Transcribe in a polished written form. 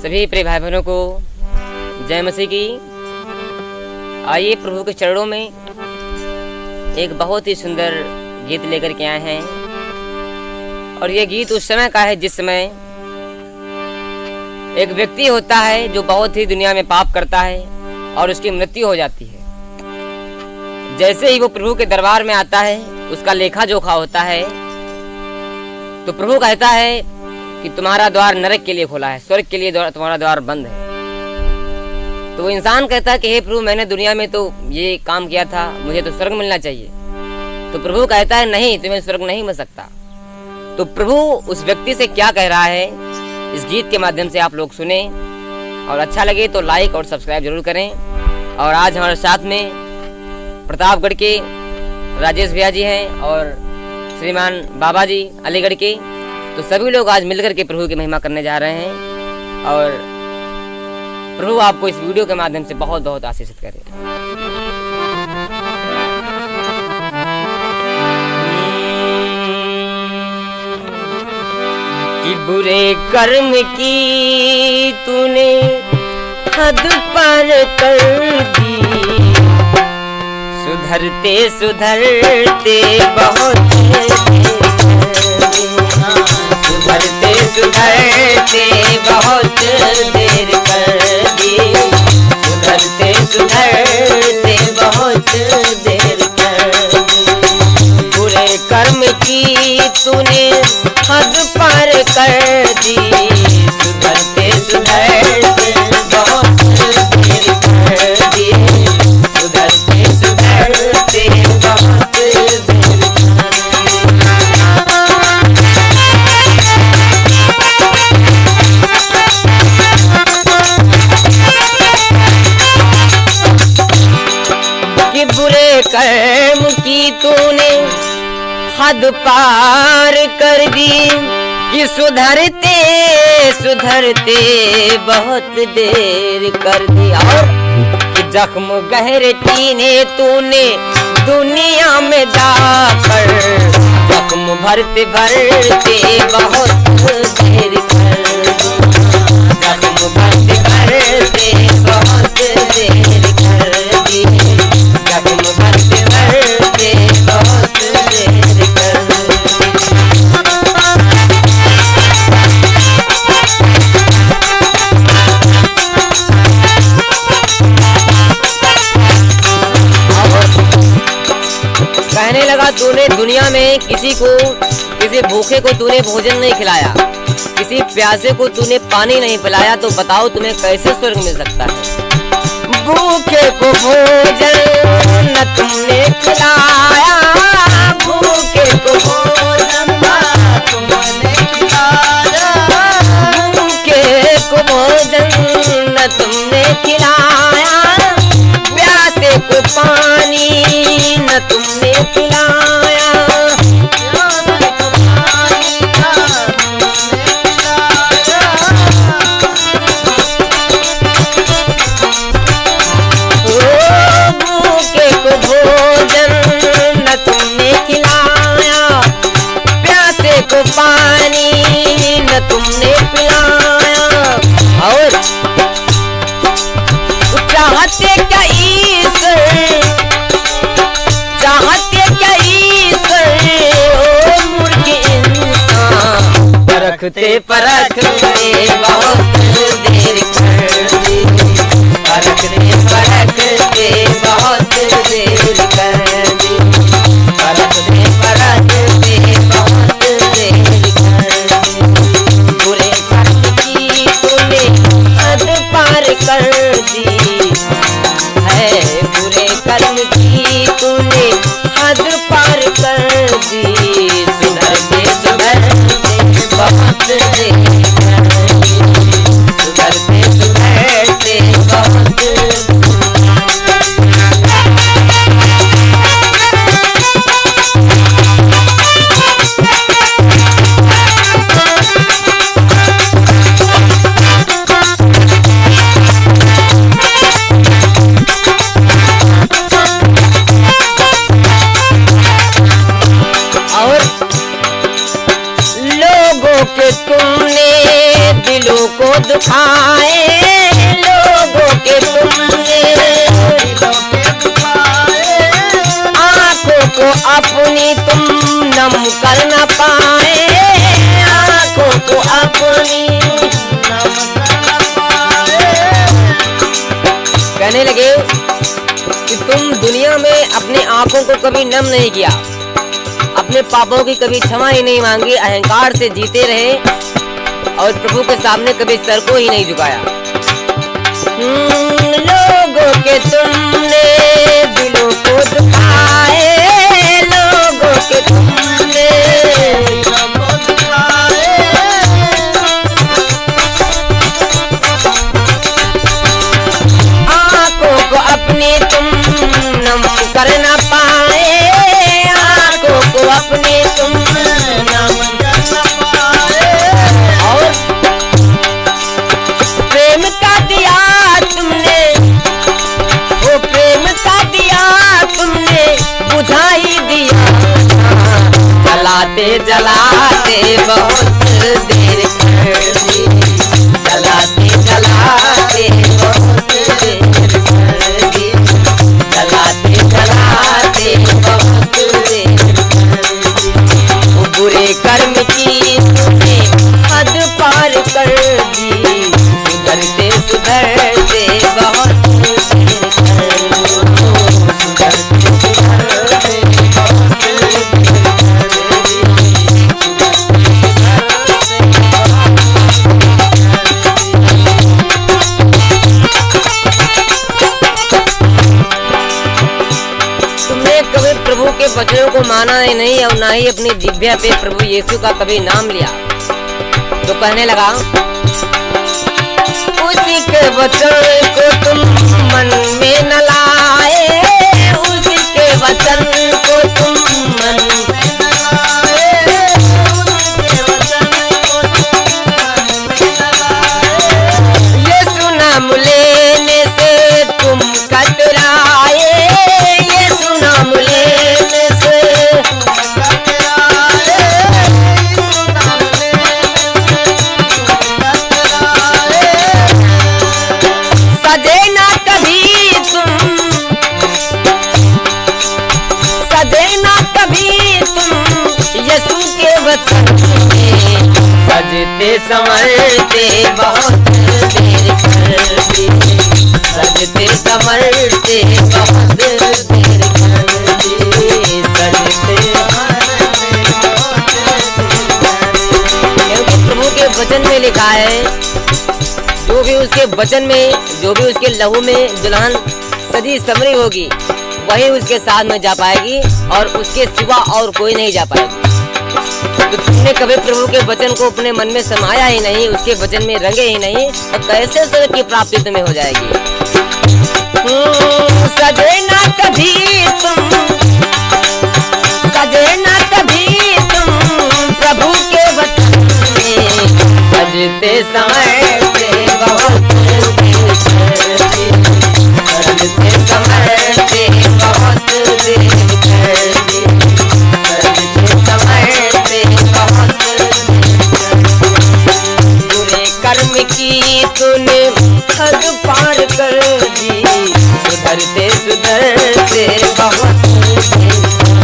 सभी प्रिय भाई बहनों को जय मसीह की। आइए प्रभु के चरणों में एक बहुत ही सुंदर गीत लेकर के आए हैं, और ये गीत उस समय का है जिस समय एक व्यक्ति होता है जो बहुत ही दुनिया में पाप करता है और उसकी मृत्यु हो जाती है। जैसे ही वो प्रभु के दरबार में आता है, उसका लेखा जोखा होता है, तो प्रभु कहता है कि तुम्हारा द्वार नरक के लिए खुला है, स्वर्ग के लिए तुम्हारा द्वार बंद है। तो वो इंसान कहता है कि हे प्रभु, मैंने दुनिया में तो ये काम किया था, मुझे तो स्वर्ग मिलना चाहिए। तो प्रभु कहता है नहीं, तुम्हें स्वर्ग नहीं मिल सकता। तो प्रभु उस व्यक्ति से क्या कह रहा है, इस गीत के माध्यम से आप लोग सुने, और अच्छा लगे तो लाइक और सब्सक्राइब जरूर करें। और आज हमारे साथ में प्रतापगढ़ के राजेश भैया जी हैं और श्रीमान बाबा जी अलीगढ़ के। तो सभी लोग आज मिलकर के प्रभु की महिमा करने जा रहे हैं, और प्रभु आपको इस वीडियो के माध्यम से बहुत बहुत आशीषित करे। कि बुरे कर्म की तूने हद पार कर दी, सुधरते सुधरते बहुत सुधरते सुधरते बहुत देर कर दी, सुधरते सुधरते बहुत देर कर दी। बुरे कर्म की तूने हद पार कर दी, सुधरते सुधरते बहुत देर कर दी, सुधरते सुधरते बहुत देर कर दी। कि बुरे कर्म की तूने हद पार कर दी, कि सुधरते सुधरते बहुत देर कर दी। और कि जख्म गहरे कीने तूने दुनिया में जाकर, जख्म भरते भरते बहुत देर कर दी, जख्म भरते भरते बहुत देर कर दी, जख्म भरते भरते बहुत देर कर दी। कहने लगा तूने दुनिया में किसी भूखे को तूने भोजन नहीं खिलाया, किसी प्यासे को तूने पानी नहीं पिलाया, तो बताओ तुम्हें कैसे स्वर्ग मिल सकता है। भूखे को भोजन न तुमने खिलाया, भूखे को भोजन न तुमने खिलाया, भूखे को भोजन न तुमने खिलाया, प्यासे को पानी न तुमने पिलाया, प्यासे को पानी न तुमने पिलाया। ओ भूखे को भोजन न तुमने खिलाया, प्यासे को पानी न तुमने पिलाया। और चाहते क्या ईश्वर, चाहते क्या ईश्वर, ओ मूर्ख इंसान, परखते परखते बहुत देर कर दी, परखते परखते बहुत देर कर दी, परखते परखते बहुत देर कर दी। बुरे कर्म की तूने हद पार कर दी है, बुरे कर्म की तूने हद पार कर दी, सुधरते सुधरते बहुत देर कर दी, दुखाए लोगों के तुमने, आंखों को अपनी तुम नम कर न पाए, आंखों को अपनी नम कर न पाए। कहने लगे कि तुम दुनिया में अपनी आंखों को कभी नम नहीं किया, अपने पापों की कभी क्षमा ही नहीं मांगी, अहंकार से जीते रहे और प्रभु के सामने कभी सर को ही नहीं झुकाया। लोगों के तुमने दिलों को दुखाए, लोगों के तुमने दिलों को दुखाए, आंखों को अपनी तुम नम कर न पाए, आंखों को अपनी तुम नम कर न पाए। और प्रेम का दिया तुमने, वो प्रेम का दिया तुमने बुझा ही दिया, जलाते जलाते बहुत देर कर दी, जलाते जलाते बहुत देर कर दी, जलाते जलाते बहुत देर कर दी। वो बुरे कर्म की तुमने हद पार कर दी, सुधरते सुधरते बहुत देर कर दी, सुधरते सुधरते बहुत देर कर दी। तुमने कभी प्रभु के वचनों को माना ही नहीं और ना ही अपनी जिह्वा पे प्रभु यीशु का कभी नाम लिया। तो कहने लगा उसी के वचन को तुम मन में न लाए, उसी के वचन को तुम मन में न लाए, उसी के वचन को तुम मन में न लाए। यीशु नाम लेने से तुम कतराए, यीशु नाम लेने से तुम कतराए, यीशु नाम लेने से तुम कतराए। सजे ना कभी तुम, सजे ना कभी तुम यीशु के वचन में, सजते संवरते बहुत देर कर दी, सजते संवरते बहुत देर कर दी, सजते संवरते बहुत देर कर दी। क्योंकि प्रभु के वचन में लिखा है जो भी उसके वचन में, जो भी उसके लहू में दुल्हन सजी समरी होगी वही उसके साथ में जा पाएगी और उसके सिवा और कोई नहीं जा पाएगी। तो तुमने कभी प्रभु के वचन को अपने मन में समाया ही नहीं, उसके वचन में रंगे ही नहीं, तो कैसे स्वर्ग की प्राप्ति तुम्हें हो जाएगी। सजे ना कभी तुम, सजे ना कभी तुम प्रभु के वचन में, सजते संवरते बहुत देर कर दी, सजते संवरते बहुत देर कर दी, सजते संवरते बहुत देर कर दी। बुरे कर्म की तूने हद पार कर दी, सुधरते सुधरते बहुत देर